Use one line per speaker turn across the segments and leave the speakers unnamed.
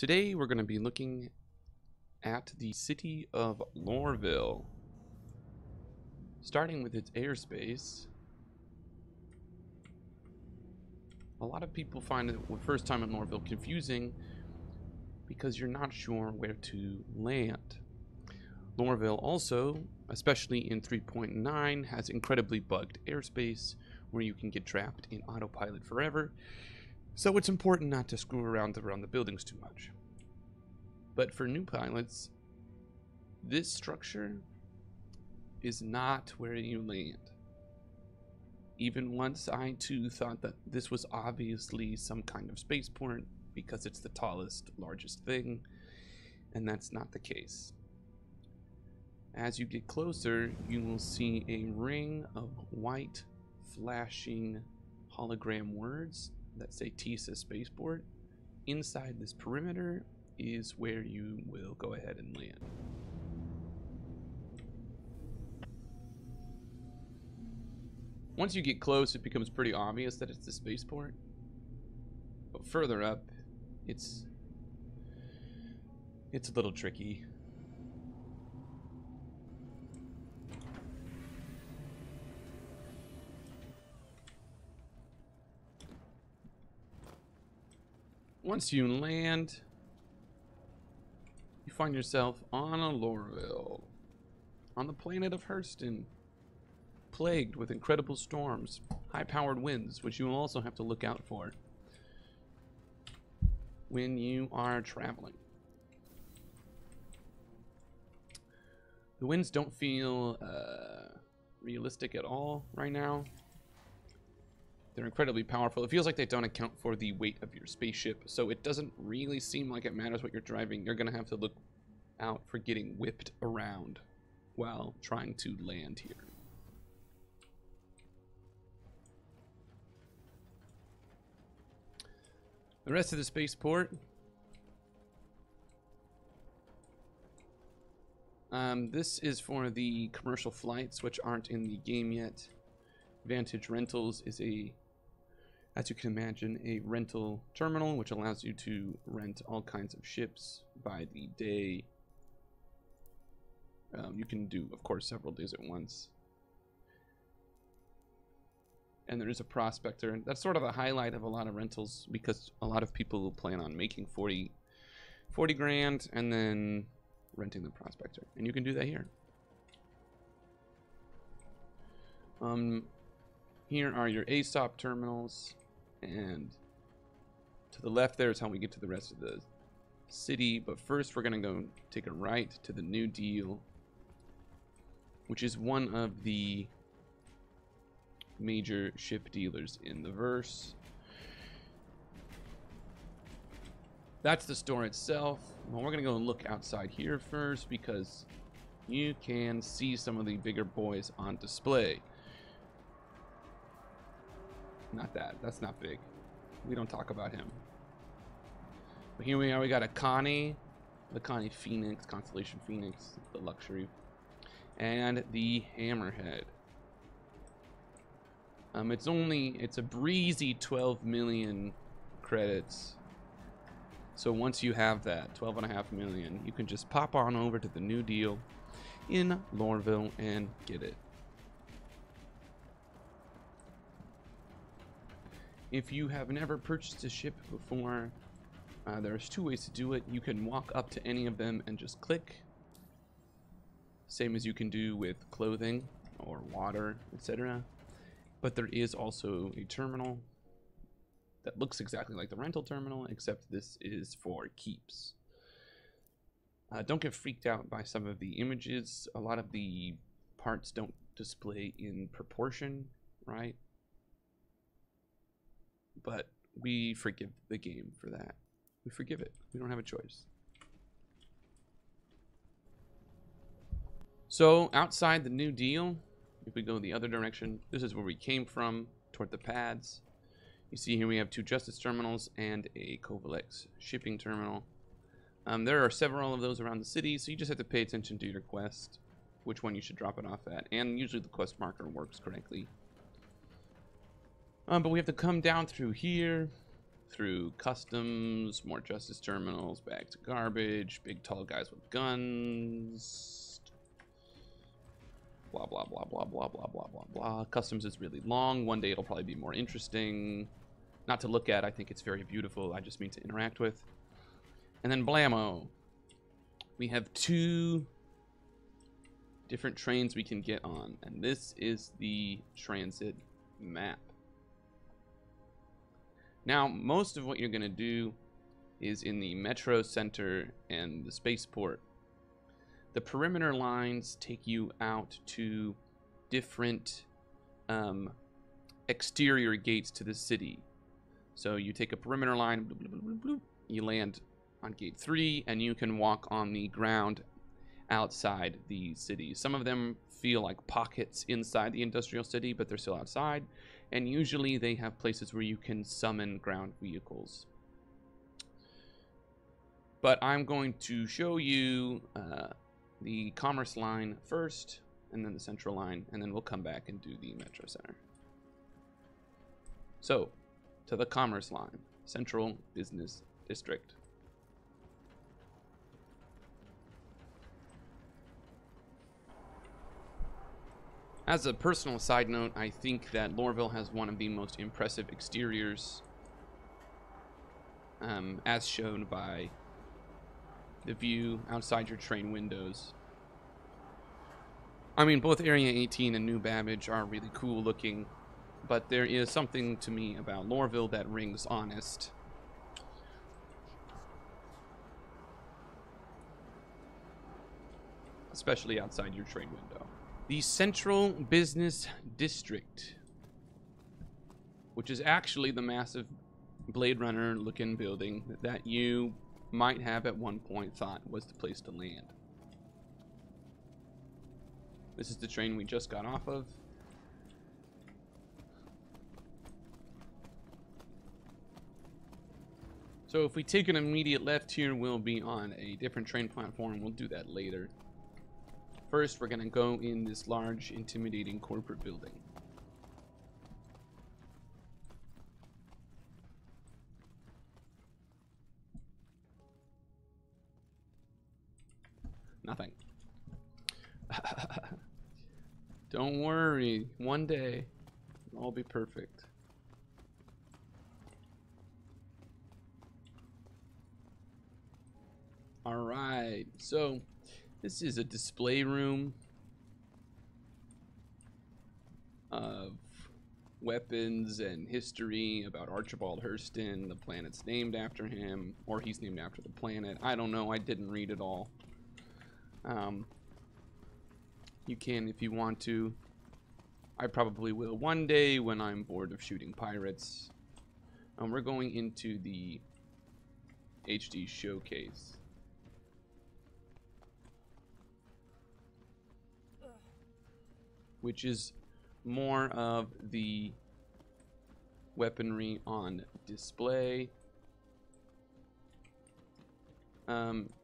Today we're going to be looking at the city of Loreville, starting with its airspace. A lot of people find it the first time in Loreville confusing because you're not sure where to land. Loreville also, especially in 3.9, has incredibly bugged airspace where you can get trapped in autopilot forever. So it's important not to screw around the buildings too much. But for new pilots, this structure is not where you land. Even once I too thought that this was obviously some kind of spaceport because it's the tallest, largest thing, and that's not the case. As you get closer, you will see a ring of white flashing hologram words that say TISA Spaceport. Inside this perimeter is where you will go ahead and land. Once you get close, it becomes pretty obvious that it's the spaceport. But further up, it's a little tricky. Once you land, you find yourself on a Loreville, on the planet of Hurston, plagued with incredible storms, high-powered winds, which you will also have to look out for when you are traveling. The winds don't feel realistic at all right now. They're incredibly powerful. It feels like they don't account for the weight of your spaceship, so it doesn't really seem like it matters what you're driving. You're going to have to look out for getting whipped around while trying to land here. The rest of the spaceport, this is for the commercial flights, which aren't in the game yet. Vantage Rentals is as you can imagine, a rental terminal, which allows you to rent all kinds of ships by the day. You can do, of course, several days at once. And there is a prospector. That's sort of the highlight of a lot of rentals because a lot of people will plan on making 40 grand and then renting the prospector. And you can do that here. Here are your ASOP terminals, and to the left there is how we get to the rest of the city. But first we're going to go take a right to the New Deal, which is one of the major ship dealers in the verse. That's the store itself. Well, we're going to go and look outside here first because you can see some of the bigger boys on display. Not that. That's not big. We don't talk about him. But here we are. We got a Connie. The Connie Phoenix. Constellation Phoenix. The luxury. And the Hammerhead. It's a breezy 12 million credits. So once you have that, 12.5 million, you can just pop on over to the New Deal in Loreville and get it. If you have never purchased a ship before, there's two ways to do it. You can walk up to any of them and just click. Same as you can do with clothing or water, etc. But there is also a terminal that looks exactly like the rental terminal, except this is for keeps. Don't get freaked out by some of the images. A lot of the parts don't display in proportion, right? But we forgive the game for that. We forgive it. We don't have a choice. So outside the New Deal, if we go the other direction, this is where we came from, toward the pads. You see here we have two Justice terminals and a Kovalex shipping terminal. There are several of those around the city, so you just have to pay attention to your quest, which one you should drop it off at, and usually the quest marker works correctly. But we have to come down through here, through customs, more justice terminals, bags of garbage, big tall guys with guns. Blah, blah, blah, blah, blah, blah, blah, blah, blah. Customs is really long. One day it'll probably be more interesting. Not to look at, I think it's very beautiful. I just mean to interact with. And then blammo. We have 2 different trains we can get on. And this is the transit map. Now, most of what you're going to do is in the metro center and the spaceport. The perimeter lines take you out to different exterior gates to the city. So you take a perimeter line, bloop, bloop, bloop, bloop, you land on gate 3, and you can walk on the ground outside the city. Some of them feel like pockets inside the industrial city, but they're still outside. And usually they have places where you can summon ground vehicles. But I'm going to show you the commerce line first, and then the central line, and then we'll come back and do the metro center. So, to the commerce line, Central Business District. As a personal side note, I think that Loreville has one of the most impressive exteriors, as shown by the view outside your train windows. I mean, both Area 18 and New Babbage are really cool looking, but there is something to me about Loreville that rings honest. Especially outside your train window. The Central Business District, which is actually the massive Blade Runner looking building that you might have at one point thought was the place to land. This is the train we just got off of. So if we take an immediate left here, we'll be on a different train platform. We'll do that later. First, we're going to go in this large, intimidating corporate building. Nothing. Don't worry. One day, it'll all be perfect. Alright, so this is a display room of weapons and history about Archibald Hurston. The planet's named after him, or he's named after the planet. I don't know, I didn't read it all. You can if you want to. I probably will one day when I'm bored of shooting pirates. We're going into the HD showcase. Which is more of the weaponry on display.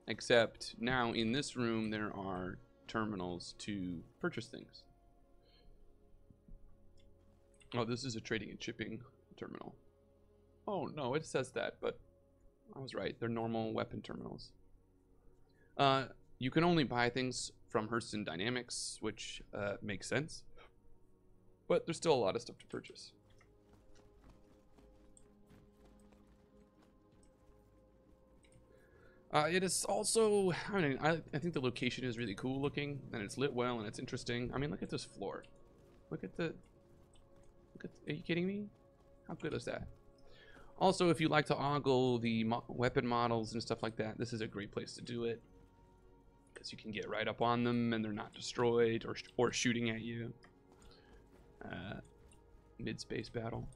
Except now in this room there are terminals to purchase things. Oh, this is a trading and shipping terminal. Oh no, it says that, but I was right. They're normal weapon terminals. You can only buy things from Hurston Dynamics, which makes sense. But there's still a lot of stuff to purchase. It is also, I mean, I think the location is really cool looking, and it's lit well, and it's interesting. I mean, look at this floor. Look at, are you kidding me? How good is that? Also, if you like to ogle the weapon models and stuff like that, this is a great place to do it. Because you can get right up on them, and they're not destroyed or shooting at you. Mid-space battle.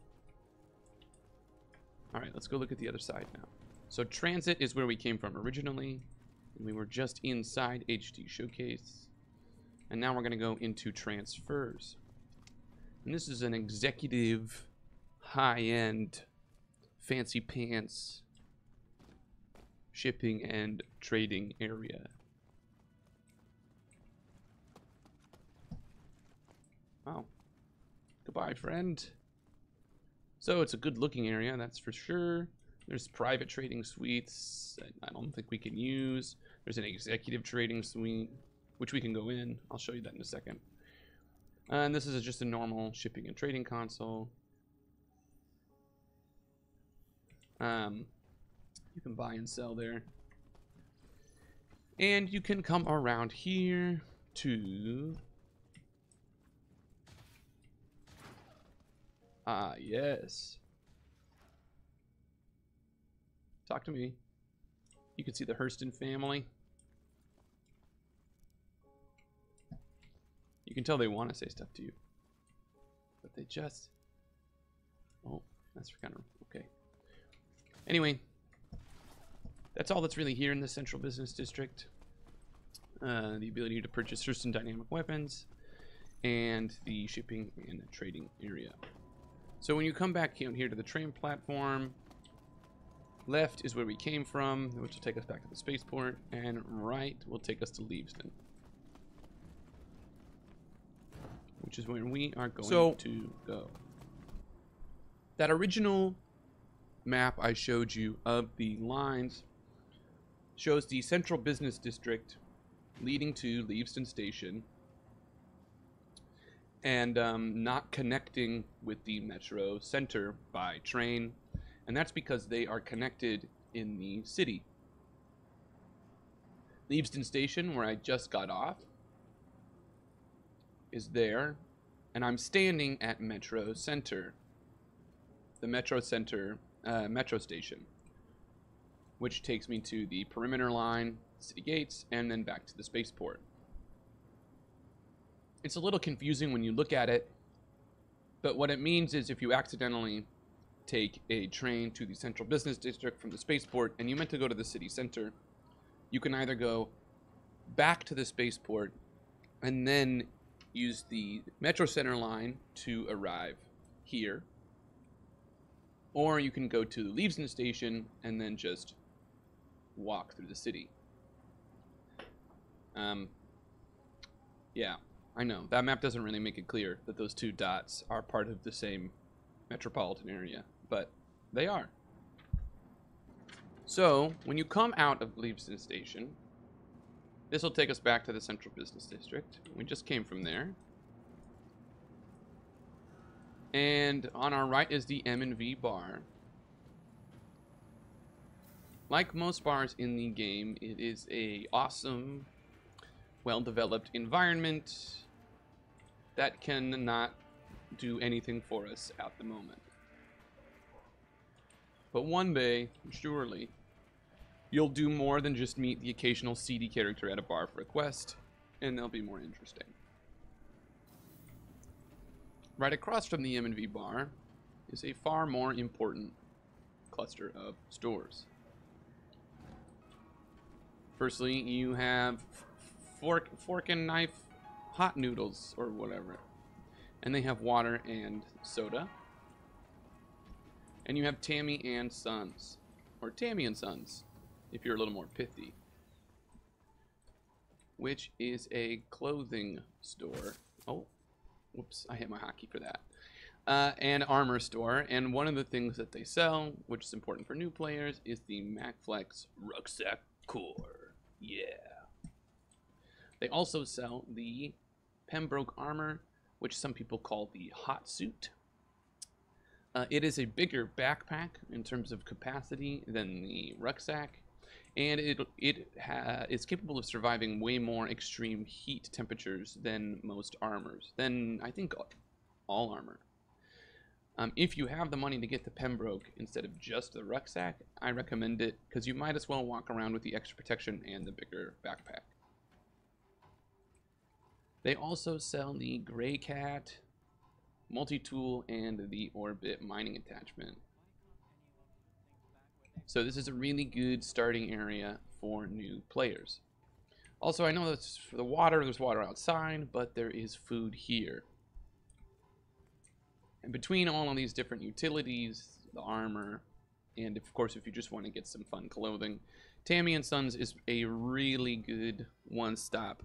Alright, let's go look at the other side now. So transit is where we came from originally, and we were just inside HD Showcase. And now we're going to go into transfers. And this is an executive, high-end, fancy pants shipping and trading area. Oh. Goodbye, friend. So it's a good looking area, that's for sure. There's private trading suites that I don't think we can use. There's an executive trading suite, which we can go in. I'll show you that in a second. And this is just a normal shipping and trading console. You can buy and sell there. And you can come around here to... yes. Talk to me. You can see the Hurston family. You can tell they want to say stuff to you. But they just... Oh, that's kind of... Okay. Anyway. That's all that's really here in the Central Business District. The ability to purchase Hurston dynamic weapons. And the shipping and trading area. So when you come back here to the train platform, left is where we came from, which will take us back to the spaceport, and right will take us to Leavesden, which is where we are going to go. That original map I showed you of the lines shows the Central Business District leading to Leavesden Station, and not connecting with the metro center by train, and that's because they are connected in the city. Leavesden Station, where I just got off, is there, and I'm standing at Metro Center, the Metro Center metro station, which takes me to the perimeter line, city gates, and then back to the spaceport. It's a little confusing when you look at it, but what it means is if you accidentally take a train to the Central Business District from the spaceport and you meant to go to the city center, you can either go back to the spaceport and then use the Metro Center line to arrive here, or you can go to the Leavesden station and then just walk through the city. Yeah. I know, that map doesn't really make it clear that those two dots are part of the same metropolitan area, but they are. So, when you come out of Leavesden Station, this will take us back to the Central Business District. We just came from there. And on our right is the M&V bar. Like most bars in the game, it is a awesome, well-developed environment that cannot do anything for us at the moment. But one day, surely, you'll do more than just meet the occasional seedy character at a bar for a quest, and they'll be more interesting. Right across from the M&V bar is a far more important cluster of stores. Firstly, you have fork and knife hot noodles or whatever, and they have water and soda. And you have Tammy and Sons, or Tammy and Sons if you're a little more pithy, which is a clothing store. Oh, whoops, I hit my hotkey for that. An armor store, and one of the things that they sell, which is important for new players, is the MacFlex Rucksack core. Yeah. They also sell the Pembroke armor, which some people call the hot suit. It is a bigger backpack in terms of capacity than the rucksack, and it's capable of surviving way more extreme heat temperatures than most armors, than I think all armor. If you have the money to get the Pembroke instead of just the rucksack, I recommend it because you might as well walk around with the extra protection and the bigger backpack. They also sell the Gray Cat, multi-tool, and the Orbit mining attachment. So this is a really good starting area for new players. Also, I know that's for the water, there's water outside, but there is food here. And between all of these different utilities, the armor, and of course if you just want to get some fun clothing, Tammany and Sons is a really good one-stop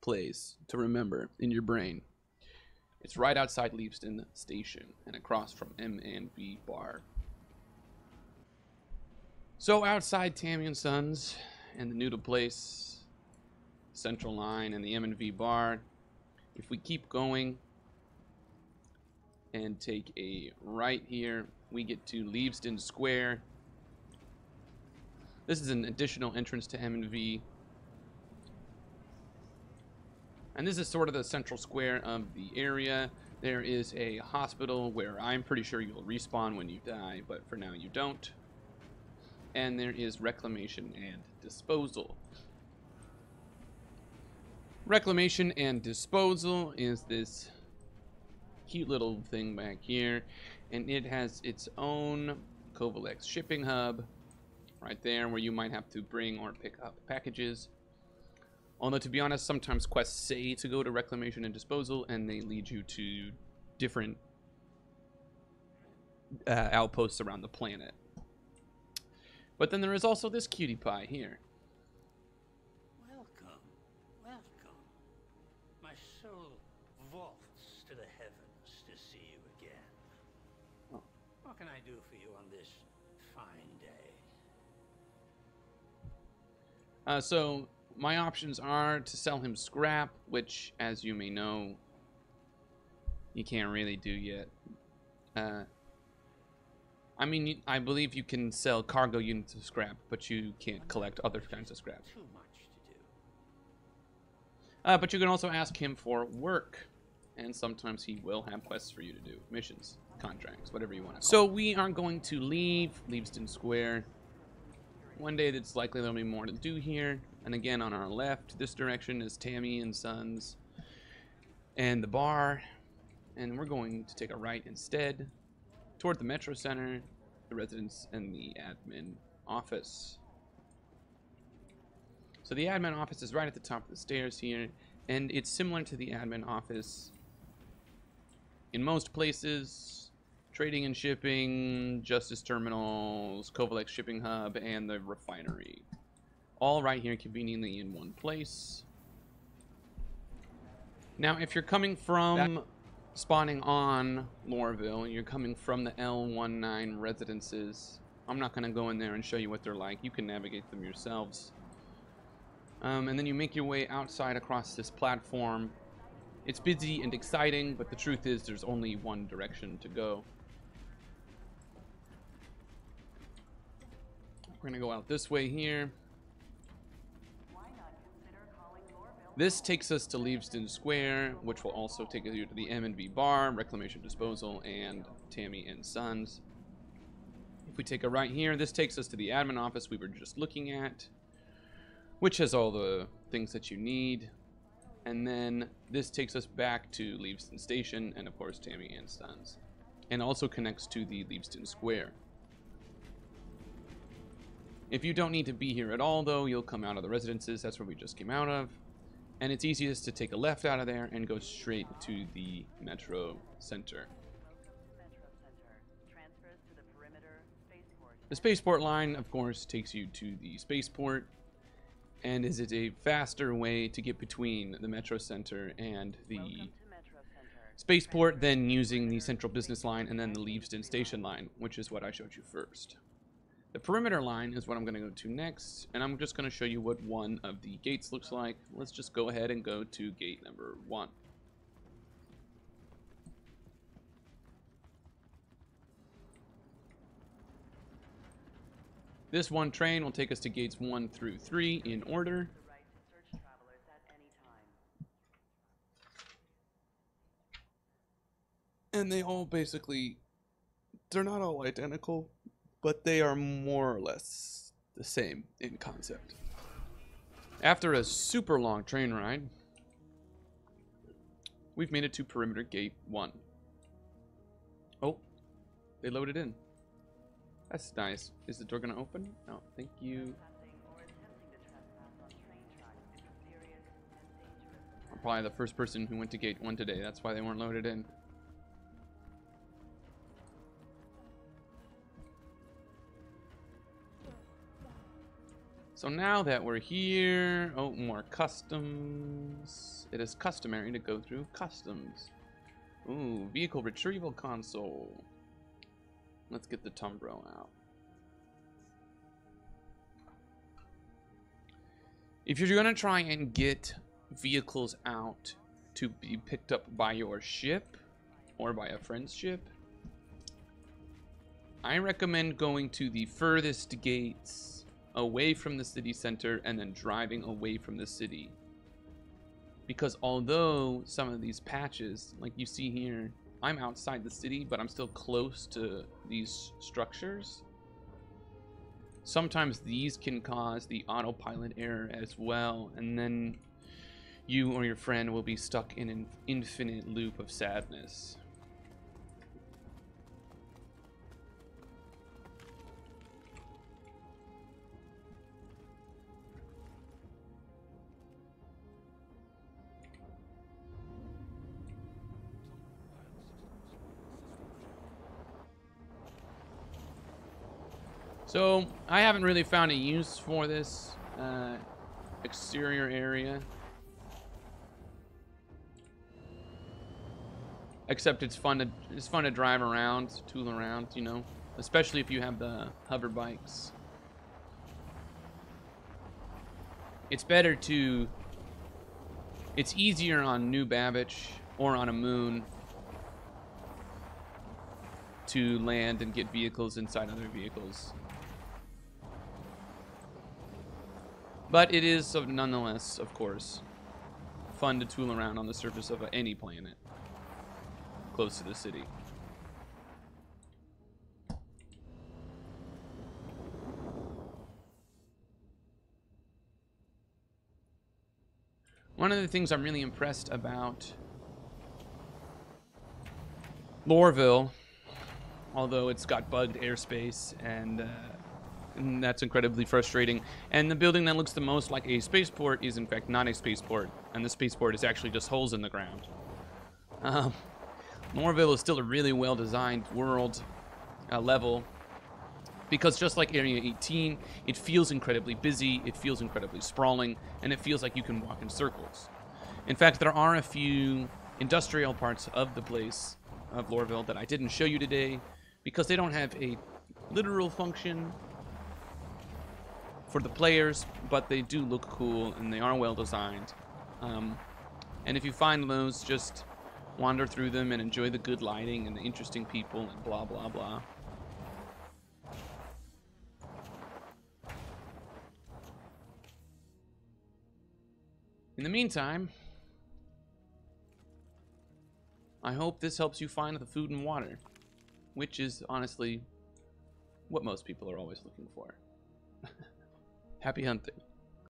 place to remember in your brain. It's right outside Leavesden Station and across from M&V Bar. So outside Tammany and Sons and the Noodle Place, Central Line, and the M&V bar, if we keep going and take a right here, we get to Leavesden Square. This is an additional entrance to M&V. And this is sort of the central square of the area. There is a hospital where I'm pretty sure you'll respawn when you die, but for now you don't. And there is Reclamation and Disposal. Reclamation and Disposal is this cute little thing back here, and it has its own Covalex shipping hub right there where you might have to bring or pick up packages. Although, to be honest, sometimes quests say to go to Reclamation and Disposal, and they lead you to different outposts around the planet. But then there is also this cutie pie here.
Welcome, welcome. My soul vaults to the heavens to see you again.
Oh.
What can I do for you on this fine day?
So my options are to sell him scrap, which, as you may know, you can't really do yet. I mean, I believe you can sell cargo units of scrap, but you can't collect other kinds of scrap.
Too much to do.
But you can also ask him for work, and sometimes he will have quests for you to do. Missions, contracts, whatever you want to call it. So we are going to leave Leavesden Square. One day that's likely there'll be more to do here. And again, on our left, this direction is Tammany and Sons and the bar. And we're going to take a right instead toward the Metro Center, the residence, and the admin office. So the admin office is right at the top of the stairs here, and it's similar to the admin office in most places: trading and shipping, justice terminals, Covalex shipping hub, and the refinery. All right here conveniently in one place. Now, if you're coming from spawning on Loreville, you're coming from the L19 residences, I'm not going to go in there and show you what they're like. You can navigate them yourselves. And then you make your way outside across this platform. It's busy and exciting, but the truth is there's only one direction to go. We're going to go out this way here. This takes us to Leavesden Square, which will also take you to the M&V bar, Reclamation Disposal, and Tammany and Sons. If we take a right here, this takes us to the admin office we were just looking at, which has all the things that you need. And then this takes us back to Leavesden Station and, of course, Tammany and Sons. And also connects to the Leavesden Square. If you don't need to be here at all, though, you'll come out of the residences. That's where we just came out of. And it's easiest to take a left out of there and go straight to the Metro Center. The spaceport line, of course, takes you to the spaceport, and is a faster way to get between the Metro Center and the spaceport than using the Central Business Line and then the Leavesden Station line, which is what I showed you first. The perimeter line is what I'm going to go to next, and I'm just going to show you what one of the gates looks like. Let's just go ahead and go to gate number 1. This one train will take us to gates 1 through 3 in order. And they all basically, they're not all identical, but they are more or less the same in concept. After a super long train ride, we've made it to perimeter gate 1. Oh, they loaded in. That's nice. Is the door gonna open? No, thank you. I'm probably the first person who went to gate 1 today. That's why they weren't loaded in. So now that we're here, oh, more customs. It is customary to go through customs. Ooh, vehicle retrieval console. Let's get the Tumbro out. If you're going to try and get vehicles out to be picked up by your ship or by a friend's ship, I recommend going to the furthest gates away from the city center and then driving away from the city. Because although some of these patches, like you see here, I'm outside the city, but I'm still close to these structures. Sometimes these can cause the autopilot error as well, and then you or your friend will be stuck in an infinite loop of sadness. So, I haven't really found a use for this exterior area. Except it's fun to drive around, tool around, you know, especially if you have the hover bikes. It's easier on New Babbage or on a moon to land and get vehicles inside other vehicles. But it is, nonetheless, of course, fun to tool around on the surface of any planet close to the city. One of the things I'm really impressed about Loreville, although it's got bugged airspace and that's incredibly frustrating. And the building that looks the most like a spaceport is in fact not a spaceport, and the spaceport is actually just holes in the ground. Loreville is still a really well-designed world level, because just like Area 18, it feels incredibly busy, it feels incredibly sprawling, and it feels like you can walk in circles. In fact, there are a few industrial parts of the place of Loreville that I didn't show you today, because they don't have a literal function for the players, but they do look cool and they are well designed. And if you find those, just wander through them and enjoy the good lighting and the interesting people and blah blah blah. In the meantime, I hope this helps you find the food and water, which is honestly what most people are always looking for. Happy hunting.